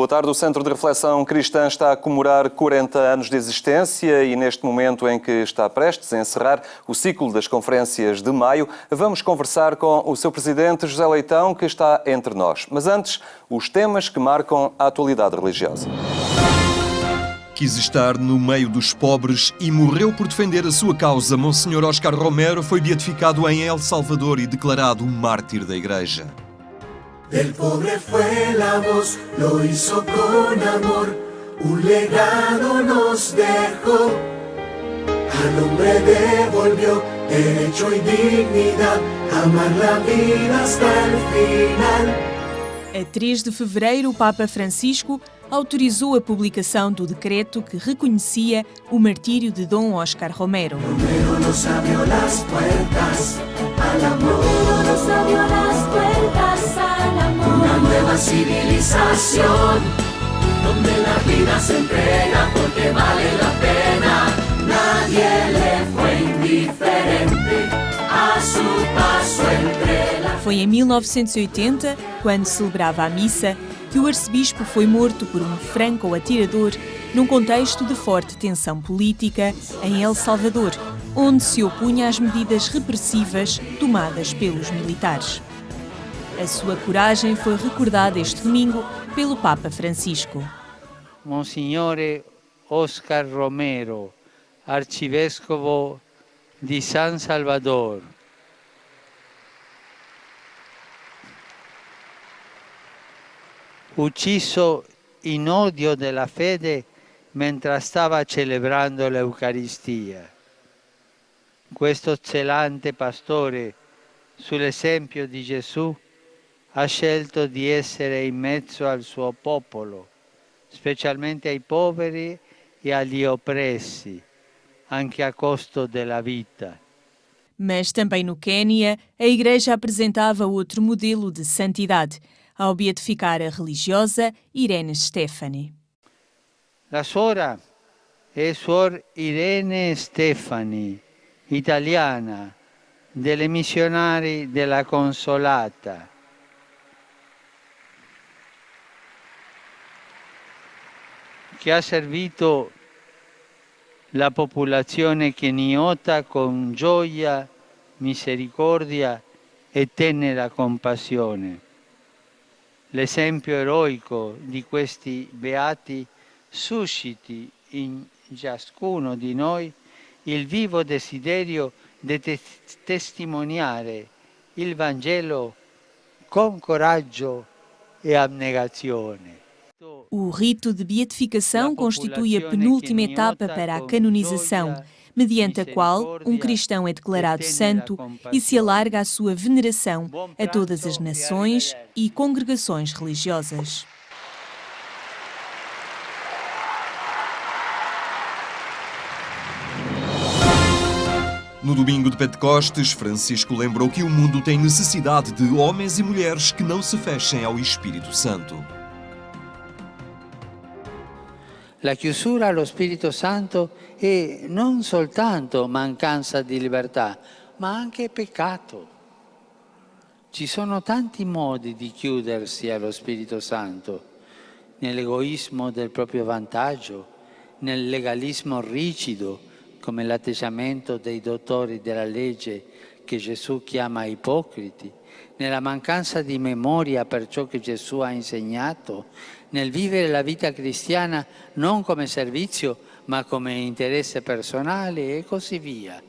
Boa tarde. O Centro de Reflexão Cristã está a comemorar 40 anos de existência e neste momento em que está prestes a encerrar o ciclo das conferências de maio, vamos conversar com o seu presidente, José Leitão, que está entre nós. Mas antes, os temas que marcam a atualidade religiosa. Quis estar no meio dos pobres e morreu por defender a sua causa. Monsenhor Óscar Romero foi beatificado em El Salvador e declarado um mártir da Igreja. Del pobre fue la voz, lo hizo con amor, un legado nos dejó, al hombre devolvió derecho y dignidad, amar la vida hasta el final. A 3 de fevereiro, o Papa Francisco autorizou a publicação do decreto que reconhecia o martírio de Dom Óscar Romero. Romero nos abrió las puertas al amor, nos abrió las puertas al amor. Una nueva civilización, donde la vida se entrega porque vale la pena. Nadie le fue indiferente a su paso entre las... Foi em 1980, quando celebrava a missa, que o arcebispo foi morto por um franco-atirador num contexto de forte tensão política em El Salvador, onde se opunha às medidas repressivas tomadas pelos militares. A sua coragem foi recordada este domingo pelo Papa Francisco. Monsignore Óscar Romero, arcivescovo di San Salvador, ucciso in odio della fede mentre stava celebrando l'Eucaristia. Questo zelante pastore, sull'esempio di Gesù, ha scelto di essere in mezzo al suo popolo, specialmente ai poveri e agli oppressi, anche a costo della vita. Mas também no Quênia, a Igreja apresentava outro modelo de santidade, ao beatificar a religiosa Irene Stefani. La suora è Suor Irene Stefani, italiana, delle missionari della Consolata. Che ha servito la popolazione keniota con gioia, misericordia e tenera compassione. L'esempio eroico di questi beati susciti in ciascuno di noi il vivo desiderio di testimoniare il Vangelo con coraggio e abnegazione. O rito de beatificação constitui a penúltima etapa para a canonização, mediante a qual um cristão é declarado santo e se alarga a sua veneração a todas as nações e congregações religiosas. No domingo de Pentecostes, Francisco lembrou que o mundo tem necessidade de homens e mulheres que não se fechem ao Espírito Santo. La chiusura allo Spirito Santo è non soltanto mancanza di libertà, ma anche peccato. Ci sono tanti modi di chiudersi allo Spirito Santo, nell'egoismo del proprio vantaggio, nel legalismo rigido, come l'atteggiamento dei dottori della legge che Gesù chiama ipocriti, nella mancanza di memoria per ciò che Gesù ha insegnato, nel vivere la vita cristiana non come servizio ma come interesse personale e così via.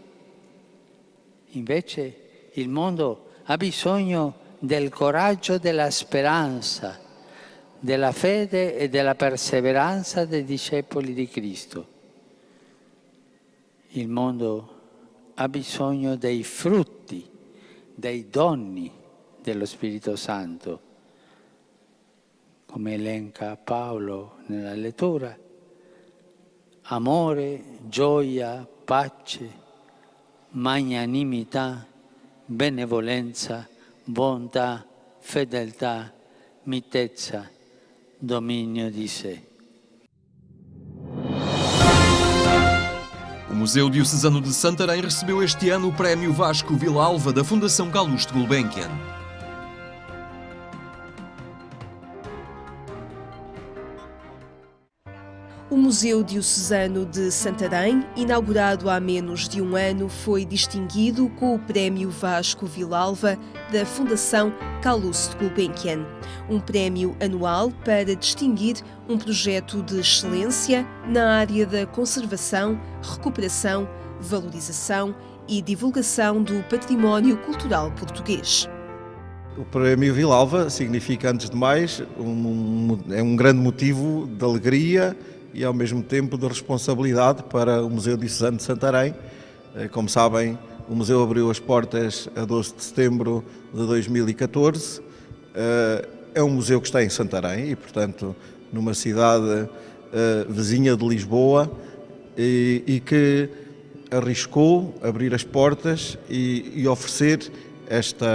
Invece il mondo ha bisogno del coraggio della speranza, della fede e della perseveranza dei discepoli di Cristo. Il mondo ha bisogno dei frutti, dei doni dello Spirito Santo, come elenca Paolo nella lettura: amore, gioia, pace, magnanimità, benevolenza, bontà, fedeltà, mitezza, dominio di sé. O Museu Diocesano de Santarém recebeu este ano o Prémio Vasco Vilalva da Fundação Calouste Gulbenkian. O Museu Diocesano de Santarém, inaugurado há menos de um ano, foi distinguido com o Prémio Vasco Vilalva da Fundação Calouste Gulbenkian, um prémio anual para distinguir um projeto de excelência na área da conservação, recuperação, valorização e divulgação do património cultural português. O Prémio Vilalva significa, antes de mais, é um grande motivo de alegria e, ao mesmo tempo, de responsabilidade para o Museu Diocesano de Santarém. Como sabem, o museu abriu as portas a 12 de setembro de 2014. É um museu que está em Santarém e, portanto, numa cidade vizinha de Lisboa e que arriscou abrir as portas e oferecer este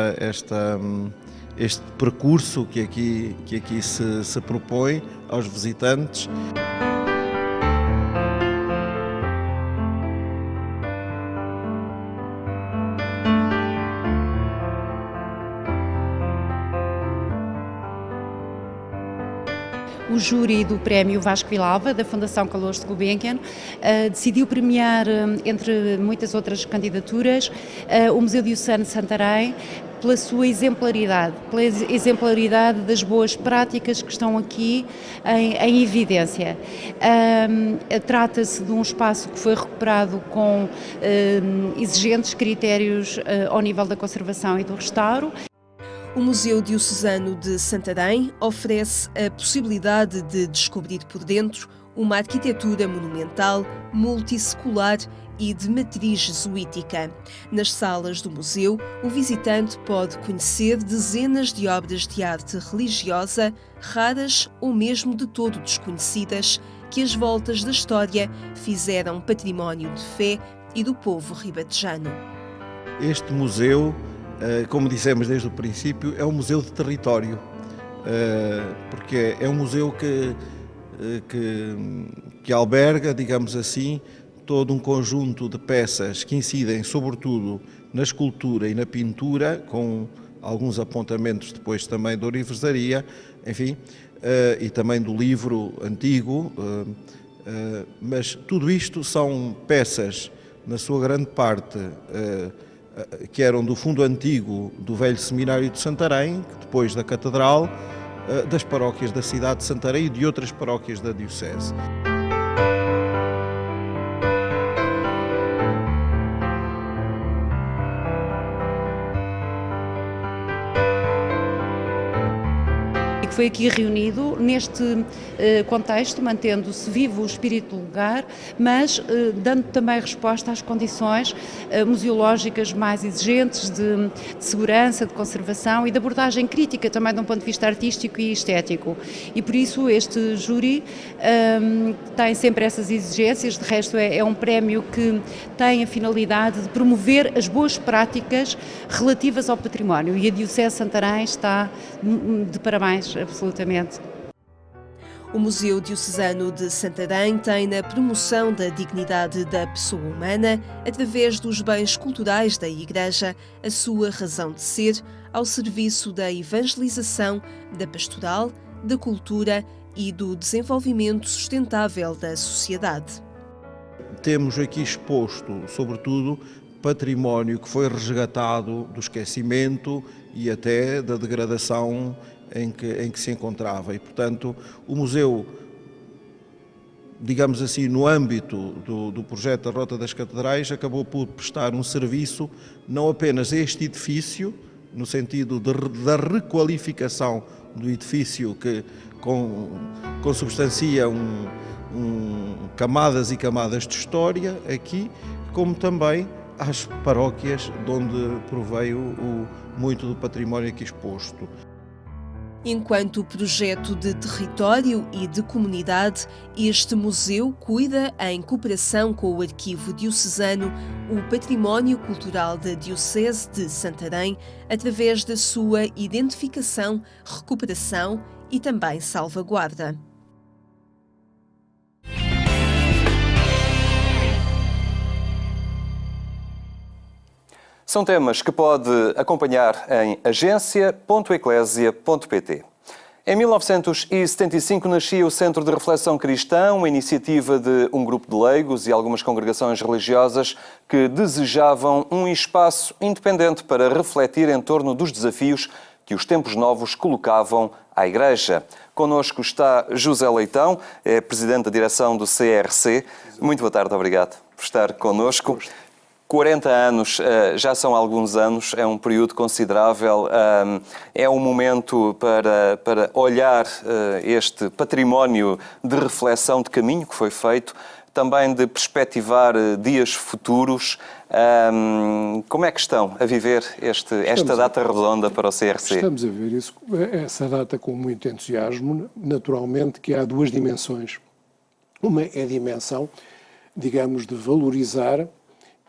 percurso que aqui se propõe aos visitantes. O júri do Prémio Vasco Vilalva, da Fundação Calouste Gulbenkian, decidiu premiar, entre muitas outras candidaturas, o Museu Diocesano de Santarém pela sua exemplaridade das boas práticas que estão aqui em evidência. Trata-se de um espaço que foi recuperado com exigentes critérios ao nível da conservação e do restauro. O Museu Diocesano de Santarém oferece a possibilidade de descobrir por dentro uma arquitetura monumental, multissecular e de matriz jesuítica. Nas salas do museu, o visitante pode conhecer dezenas de obras de arte religiosa, raras ou mesmo de todo desconhecidas, que às voltas da história fizeram património de fé e do povo ribatejano. Este museu, como dissemos desde o princípio, é um museu de território, porque é um museu que alberga, digamos assim, todo um conjunto de peças que incidem sobretudo na escultura e na pintura, com alguns apontamentos depois também da orivesaria, enfim, e também do livro antigo, mas tudo isto são peças, na sua grande parte, que eram do fundo antigo do velho seminário de Santarém, depois da Catedral, das paróquias da cidade de Santarém e de outras paróquias da Diocese. Que foi aqui reunido neste contexto, mantendo-se vivo o espírito do lugar, mas dando também resposta às condições museológicas mais exigentes de segurança, de conservação e de abordagem crítica também de um ponto de vista artístico e estético. E por isso este júri tem sempre essas exigências. De resto, é um prémio que tem a finalidade de promover as boas práticas relativas ao património, e a Diocese de Santarém está de parabéns, absolutamente. O Museu Diocesano de Santarém tem na promoção da dignidade da pessoa humana, através dos bens culturais da Igreja, a sua razão de ser, ao serviço da evangelização, da pastoral, da cultura e do desenvolvimento sustentável da sociedade. Temos aqui exposto, sobretudo, património que foi resgatado do esquecimento e até da degradação em que se encontrava. E, portanto, o museu, digamos assim, no âmbito do projeto da Rota das Catedrais, acabou por prestar um serviço não apenas a este edifício, no sentido da requalificação do edifício que consubstancia camadas e camadas de história aqui, como também às paróquias de onde proveio muito do património aqui exposto. Enquanto projeto de território e de comunidade, este museu cuida, em cooperação com o Arquivo Diocesano, o património cultural da Diocese de Santarém, através da sua identificação, recuperação e também salvaguarda. São temas que pode acompanhar em agência.eclésia.pt. Em 1975 nascia o Centro de Reflexão Cristã, uma iniciativa de um grupo de leigos e algumas congregações religiosas que desejavam um espaço independente para refletir em torno dos desafios que os tempos novos colocavam à Igreja. Connosco está José Leitão, é presidente da direção do CRC. Muito boa tarde, obrigado por estar connosco. 40 anos, já são alguns anos, é um período considerável, é um momento para olhar este património de reflexão de caminho que foi feito, também de perspectivar dias futuros. Como é que estão a viver esta data redonda para o CRC? Estamos a ver essa data com muito entusiasmo. Naturalmente que há duas dimensões. Uma é a dimensão, digamos, de valorizar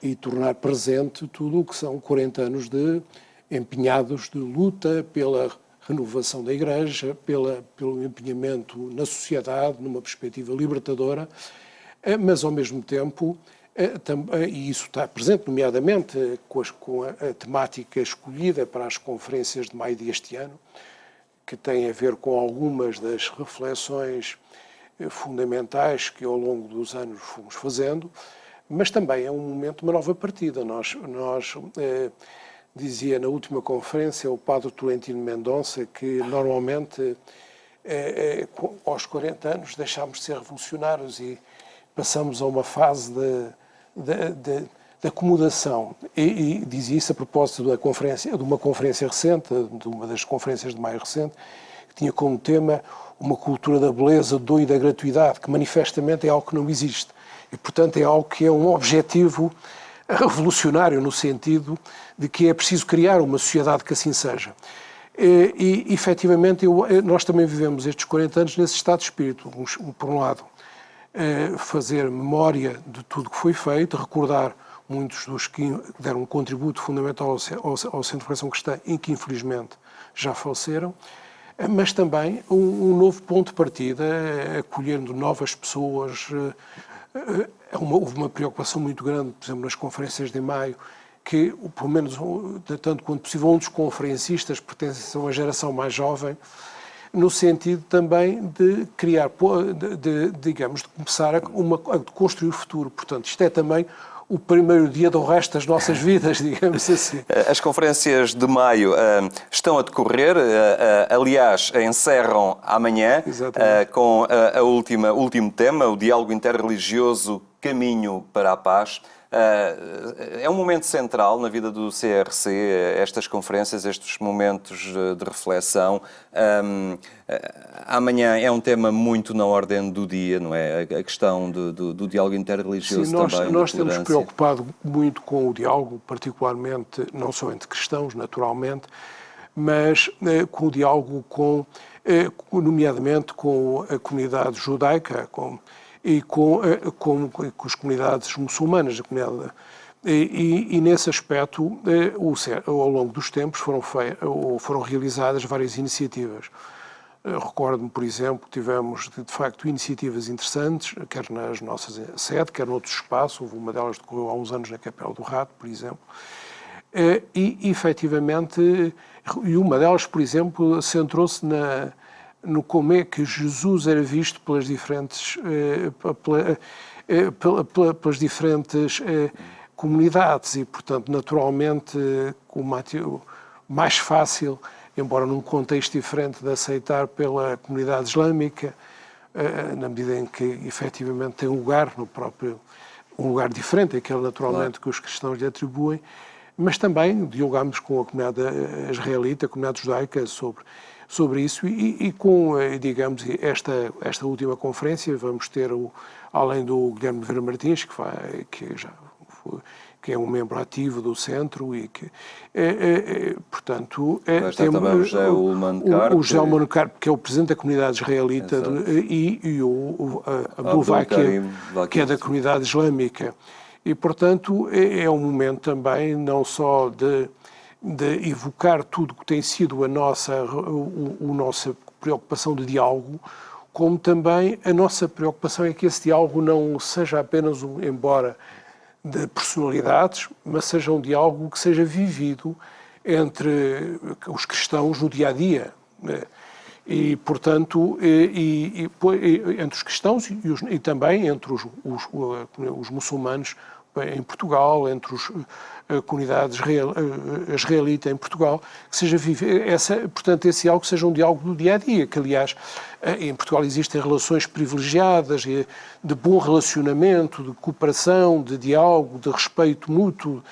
e tornar presente tudo o que são 40 anos de empenhados de luta pela renovação da Igreja, pelo empenhamento na sociedade, numa perspectiva libertadora, mas ao mesmo tempo, e isso está presente nomeadamente com a temática escolhida para as conferências de maio deste ano, que tem a ver com algumas das reflexões fundamentais que ao longo dos anos fomos fazendo, mas também é um momento de uma nova partida. Nós dizia na última conferência o padre Tolentino Mendonça que normalmente aos 40 anos deixámos de ser revolucionários e passamos a uma fase de acomodação. E dizia isso a propósito de uma conferência recente, de uma das conferências de maio recente, que tinha como tema uma cultura da beleza, do e da gratuidade, que manifestamente é algo que não existe. E, portanto, é algo que é um objetivo revolucionário no sentido de que é preciso criar uma sociedade que assim seja. E efetivamente, nós também vivemos estes 40 anos nesse estado de espírito. Por um lado, fazer memória de tudo que foi feito, recordar muitos dos que deram um contributo fundamental ao Centro de Reflexão Cristã e que, infelizmente, já faleceram, mas também um novo ponto de partida, acolhendo novas pessoas. Houve uma preocupação muito grande, por exemplo, nas conferências de maio, que, pelo menos, tanto quanto possível, um dos conferencistas pertence a uma geração mais jovem, no sentido também de criar, digamos, de começar a construir o futuro. Portanto, isto é também o primeiro dia do resto das nossas vidas, digamos assim. As conferências de maio estão a decorrer, aliás, encerram amanhã com o último tema, o diálogo interreligioso Caminho para a Paz. É um momento central na vida do CRC, estas conferências, estes momentos de reflexão. Amanhã é um tema muito na ordem do dia, não é? A questão do diálogo interreligioso. Sim, também. Nós temos preocupado muito com o diálogo, particularmente, não só entre cristãos, naturalmente, mas com o diálogo nomeadamente com a comunidade judaica, e com as comunidades muçulmanas. E nesse aspecto, ao longo dos tempos, foram realizadas várias iniciativas. Recordo-me, por exemplo, tivemos, de facto, iniciativas interessantes, quer nas nossas sede, quer noutros espaços. Houve uma delas que decorreu há uns anos na Capela do Rato, por exemplo. E, efetivamente, uma delas, por exemplo, centrou-se no como é que Jesus era visto pelas diferentes comunidades e, portanto, naturalmente, mais fácil, embora num contexto diferente, de aceitar pela comunidade islâmica, na medida em que, efetivamente, tem um lugar lugar diferente, aquele, naturalmente, que os cristãos lhe atribuem, mas também dialogámos com a comunidade israelita, a comunidade judaica, sobre isso e com, digamos, esta última conferência vamos ter, além do Guilherme Vera Martins, que é um membro ativo do centro e que, portanto, temos o José Ulman Carp, que é o presidente da comunidade israelita, e o Abdul Waqi, que é da comunidade islâmica. E, portanto, é um momento também não só de evocar tudo que tem sido a nossa preocupação de diálogo, como também a nossa preocupação é que esse diálogo não seja apenas embora de personalidades, mas seja um diálogo que seja vivido entre os cristãos no dia-a-dia. E, portanto, entre os cristãos e também entre os muçulmanos em Portugal, entre a comunidade israelita em Portugal, que seja portanto, esse diálogo seja um diálogo do dia-a-dia, que, aliás, em Portugal existem relações privilegiadas, de bom relacionamento, de cooperação, de diálogo, de respeito mútuo,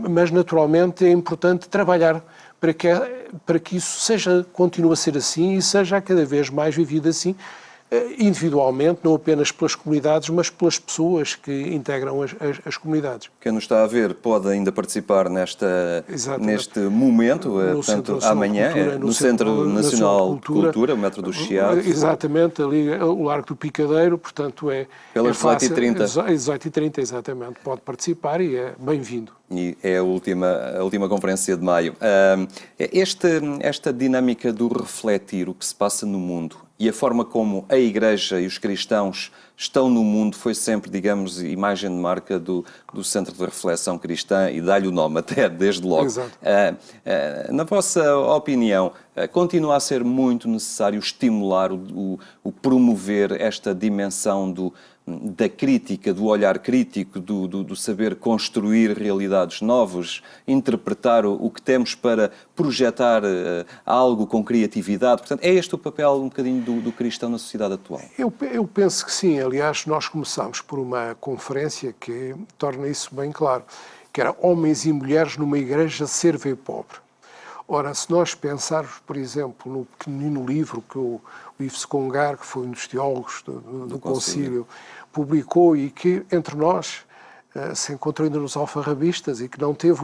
mas, naturalmente, é importante trabalhar para que isso continue a ser assim e seja cada vez mais vivido assim, individualmente, não apenas pelas comunidades, mas pelas pessoas que integram as comunidades. Quem nos está a ver pode ainda participar neste momento, portanto, amanhã, no Centro Nacional de Cultura, o Metro do Chiado. Exatamente, ali o Largo do Picadeiro, portanto pelas 18h30. 18h30, exatamente, pode participar e é bem-vindo. E é a última conferência de maio. Esta dinâmica do refletir o que se passa no mundo e a forma como a Igreja e os cristãos estão no mundo foi sempre, digamos, imagem de marca do Centro de Reflexão Cristã e dá-lhe o nome até, desde logo. Exato. Na vossa opinião, continua a ser muito necessário estimular o promover esta dimensão da crítica, do olhar crítico, do saber construir realidades novas, interpretar o que temos para projetar algo com criatividade. Portanto, é este o papel um bocadinho do cristão na sociedade atual? Eu penso que sim. Aliás, nós começámos por uma conferência que torna isso bem claro, que era Homens e Mulheres numa Igreja Serva e Pobre. Ora, se nós pensarmos, por exemplo, no pequenino livro que o Yves Congar, que foi um dos teólogos do Concílio, publicou e que, entre nós, se encontrou ainda nos alfarrabistas e que não teve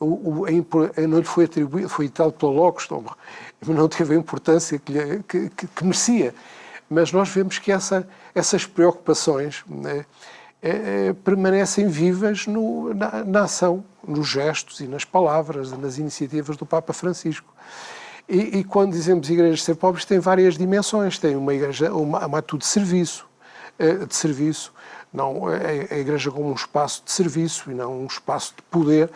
não lhe foi atribuído, foi editado pela Logos, não teve a importância que merecia. Mas nós vemos que essas preocupações permanecem vivas na ação, nos gestos e nas palavras, nas iniciativas do Papa Francisco. E quando dizemos igrejas ser pobres, tem várias dimensões. Tem uma atitude de serviço, não a igreja como um espaço de serviço e não um espaço de poder.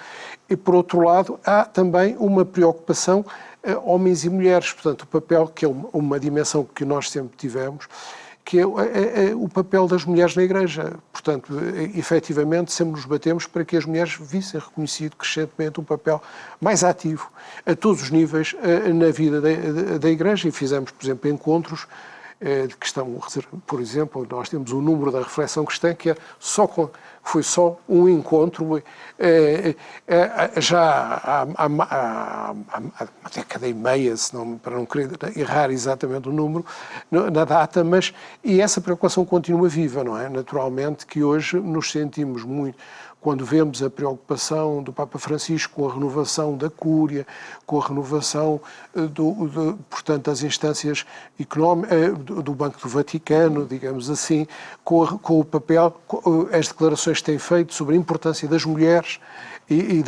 E, por outro lado, há também uma preocupação homens e mulheres, portanto, o papel, que é uma dimensão que nós sempre tivemos, que é o papel das mulheres na Igreja. Portanto, efetivamente, sempre nos batemos para que as mulheres vissem reconhecido crescentemente um papel mais ativo a todos os níveis na vida da Igreja. E fizemos, por exemplo, encontros que estão, por exemplo, nós temos o número da reflexão cristã, que foi só um encontro já há uma década e meia, para não querer errar exatamente o número, na data, e essa preocupação continua viva, não é? Naturalmente que hoje nos sentimos muito, quando vemos a preocupação do Papa Francisco com a renovação da Cúria, com a renovação, portanto, das instâncias económicas, do Banco do Vaticano, digamos assim, com o papel, as declarações que têm feito sobre a importância das mulheres e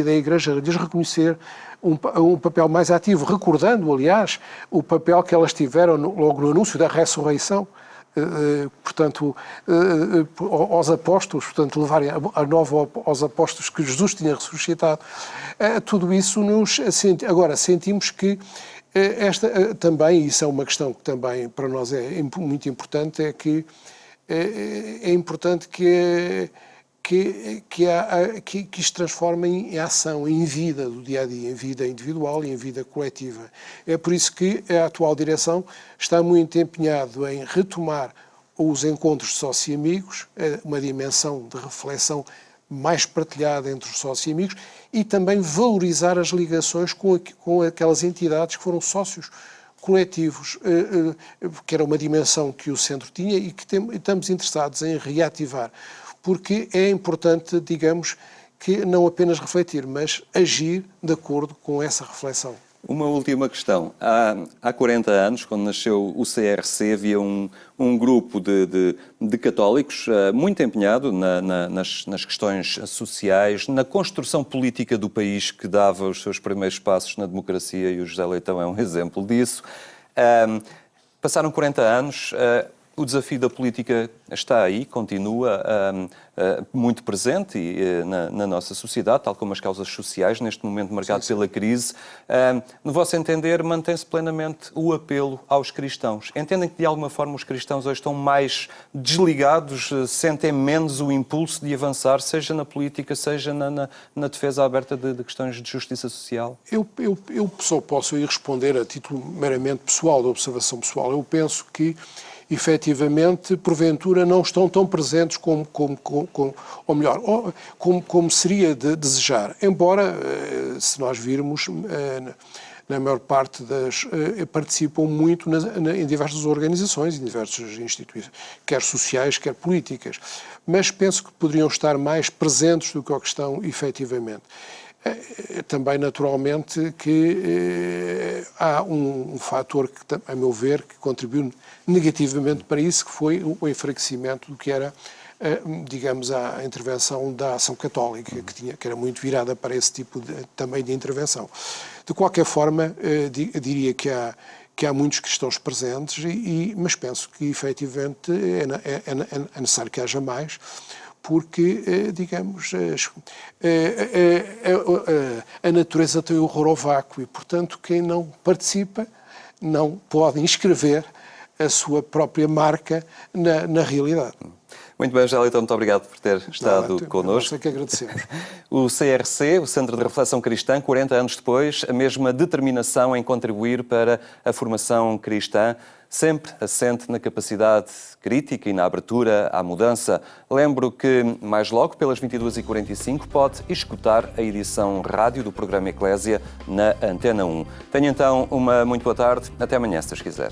da Igreja lhes reconhecer um papel mais ativo, recordando, aliás, o papel que elas tiveram logo no anúncio da ressurreição, portanto, aos apóstolos, portanto, levarem a nova aos apóstolos que Jesus tinha ressuscitado. Tudo isso agora sentimos que também, isso é uma questão que também para nós é muito importante, é que é importante que isto transforma em ação, em vida do dia-a-dia, em vida individual e em vida coletiva. É por isso que a atual direção está muito empenhada em retomar os encontros de sócios e amigos, uma dimensão de reflexão mais partilhada entre os sócios e amigos, e também valorizar as ligações com aquelas entidades que foram sócios coletivos, que era uma dimensão que o Centro tinha e que estamos interessados em reativar. Porque é importante, digamos, que não apenas refletir, mas agir de acordo com essa reflexão. Uma última questão. Há 40 anos, quando nasceu o CRC, havia um grupo de católicos muito empenhado nas questões sociais, na construção política do país, que dava os seus primeiros passos na democracia, e o José Leitão é um exemplo disso. Passaram 40 anos. O desafio da política está aí, continua muito presente na nossa sociedade, tal como as causas sociais, neste momento marcado pela crise. No vosso entender, mantém-se plenamente o apelo aos cristãos? Entendem que, de alguma forma, os cristãos hoje estão mais desligados, sentem menos o impulso de avançar, seja na política, seja na defesa aberta de questões de justiça social? Eu só posso ir responder a título meramente pessoal, de observação pessoal. Eu penso que, efetivamente, porventura não estão tão presentes como seria de desejar. Embora, se nós virmos, na maior parte participam muito em diversas organizações, em diversas instituições, quer sociais, quer políticas. Mas penso que poderiam estar mais presentes do que o que estão, efetivamente. Também, naturalmente, que há um fator que, a meu ver, que contribuiu negativamente para isso, que foi o enfraquecimento do que era, digamos, a intervenção da ação católica, que era muito virada para esse tipo também de intervenção. De qualquer forma, diria que há muitos cristãos presentes, mas penso que, efetivamente, é necessário que haja mais, porque, digamos, a natureza tem horror ao vácuo e, portanto, quem não participa não pode inscrever a sua própria marca na realidade. Muito bem, José Leitão, muito obrigado por ter estado connosco. Nós é que agradecemos. O CRC, o Centro de Reflexão Cristã, 40 anos depois, a mesma determinação em contribuir para a formação cristã, sempre assente na capacidade crítica e na abertura à mudança. Lembro que, mais logo, pelas 22h45, pode escutar a edição rádio do programa Eclésia na Antena 1. Tenha então uma muito boa tarde. Até amanhã, se Deus quiser.